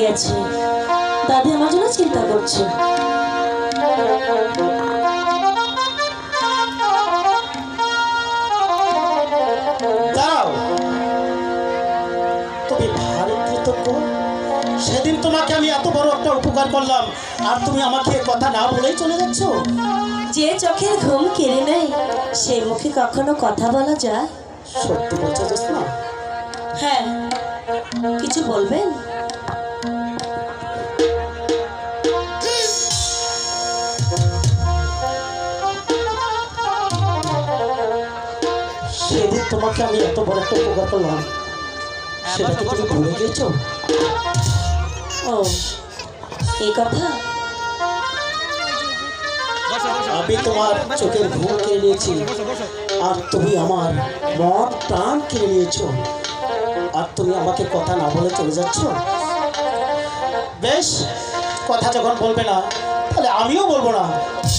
গেছে, দাদি আমার জন্য চিন্তা করছে। দাঁড়াও, তুমি ভারী কৃতজ্ঞ। সেদিন তোমাকে আমি এত বড় একটা উপকার করলাম, আর তুমি আমাকে কথা না বলেই চলে যাচ্ছ। যে চোখের ঘুম কেড়ে নেয় সে মুখে কখনো কথা বলা যায়? সত্যি বলছো জোৎস্না? হ্যাঁ, কিছু বলবেন? সেদিন তোমাকে আমি এত বড় একটা উপকার করলাম, সেটা কি তুমি ভুলে গিয়েছো? ও, এই কথা। আমি তোমার চোখের ঘুম কেড়ে নিয়েছি, আর তুমি আমার মন প্রাণ কেড়ে নিয়েছো, আর তুমি আমাকে কথা না বলে চলে যাচ্ছ। বেশ, কথা যখন বলবে না তাহলে আমিও বলবো না,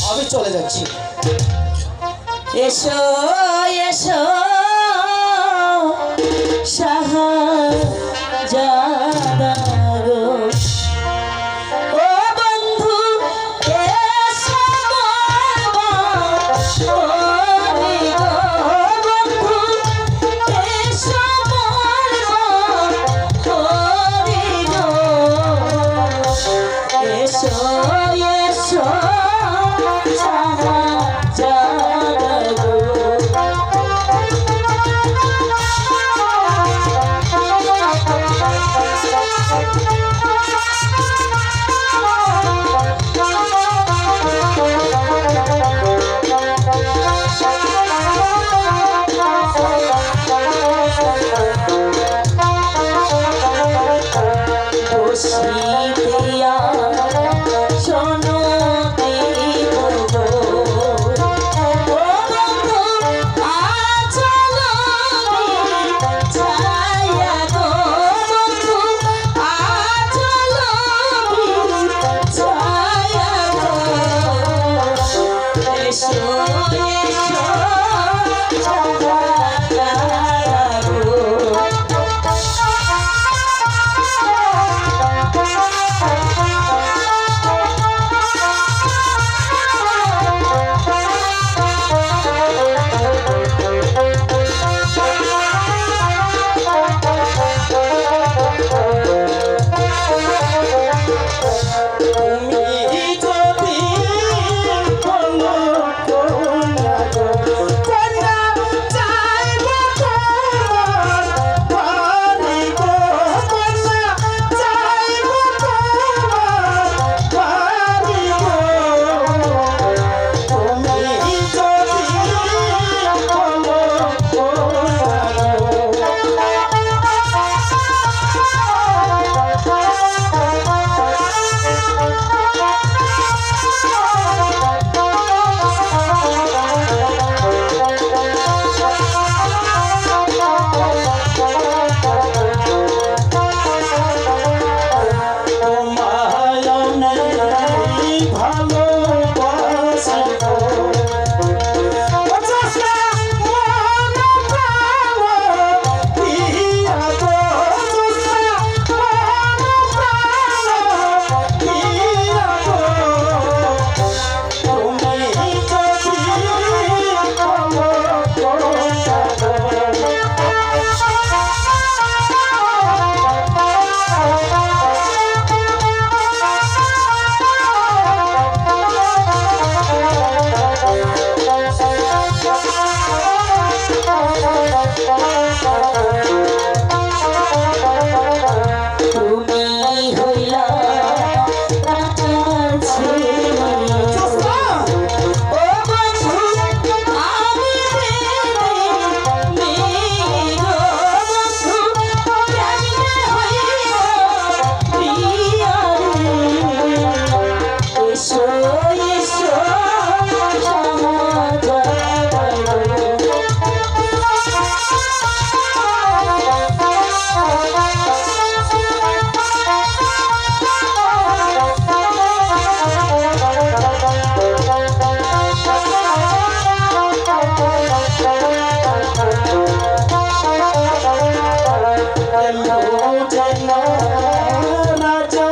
আমি চলে যাচ্ছি। এসো এসো শাহজাদা গো, ও বন্ধু এসো বলি গো, বন্ধু এসো বলি গো, এসো এসো শাহজাদা গো। বসিয়া শোনো দেব গো, ও বন্ধু আচলো ছায়া গো, বন্ধু আচলো ছায়া গো, এসো এসো ছায়া গো। রাজা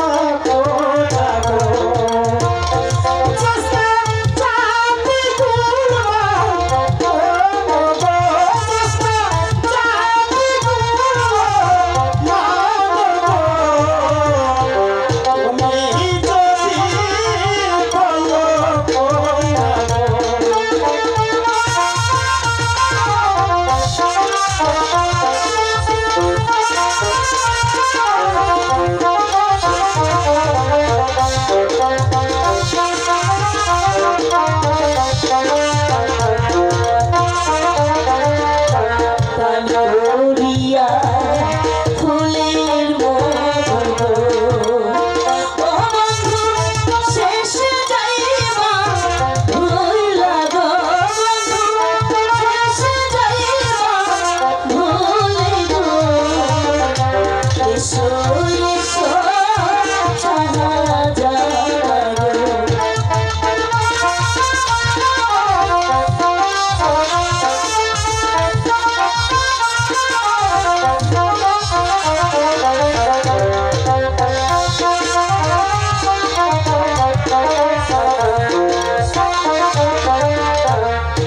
এসো এসো শাহজাদা গো।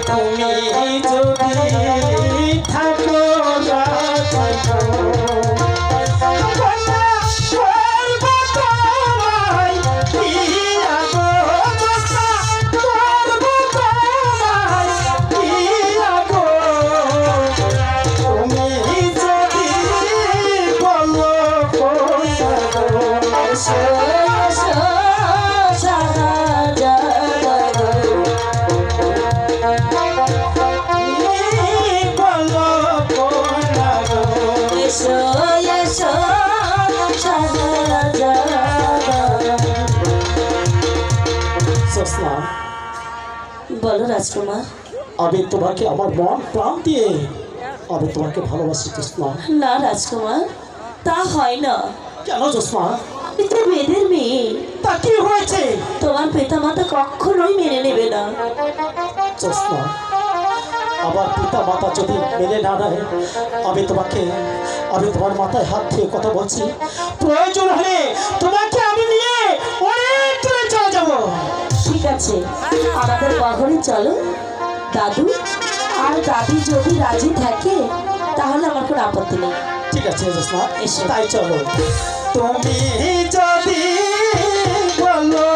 তুমি যদি থাকো না থাকো, কন্যা করব তোমায় বিয়া গো, কন্যা করব তোমায় বিয়া গো। তুমি যদি বলো কন্যা গো, এসো এসো শাহজাদা গো। এসো এসো শাহজাদা। জোৎস্না, বলো রাজকুমার। আমি তোমাকে আমার মন প্রাণ দিয়ে আমি তোমাকে ভালোবাসি জোৎস্না। না রাজকুমার, তা হয় না। কেন জোৎস্না? আমি তো মেয়েদের মেয়ে, তা কি হয়েছে? তোমার পিতামাতা কখনোই মেনে নেবে না। জোৎস্না, আমার পিতা মাতা যদি মেনে না নেয়, আমি তোমার মাথায় হাত দিয়ে কথা বলছি, প্রয়োজন হলে তোমাকে আমি নিয়ে অনেক দূরে চলে যাবো। ঠিক আছে, আমাদের বহরে চলো। দাদু আর দাদি যদি রাজি থাকে তাহলে আমার কোনো আপত্তি নেই। ঠিক আছে জোৎস্না, এসো। তাই চলো। তুমি যদি বলো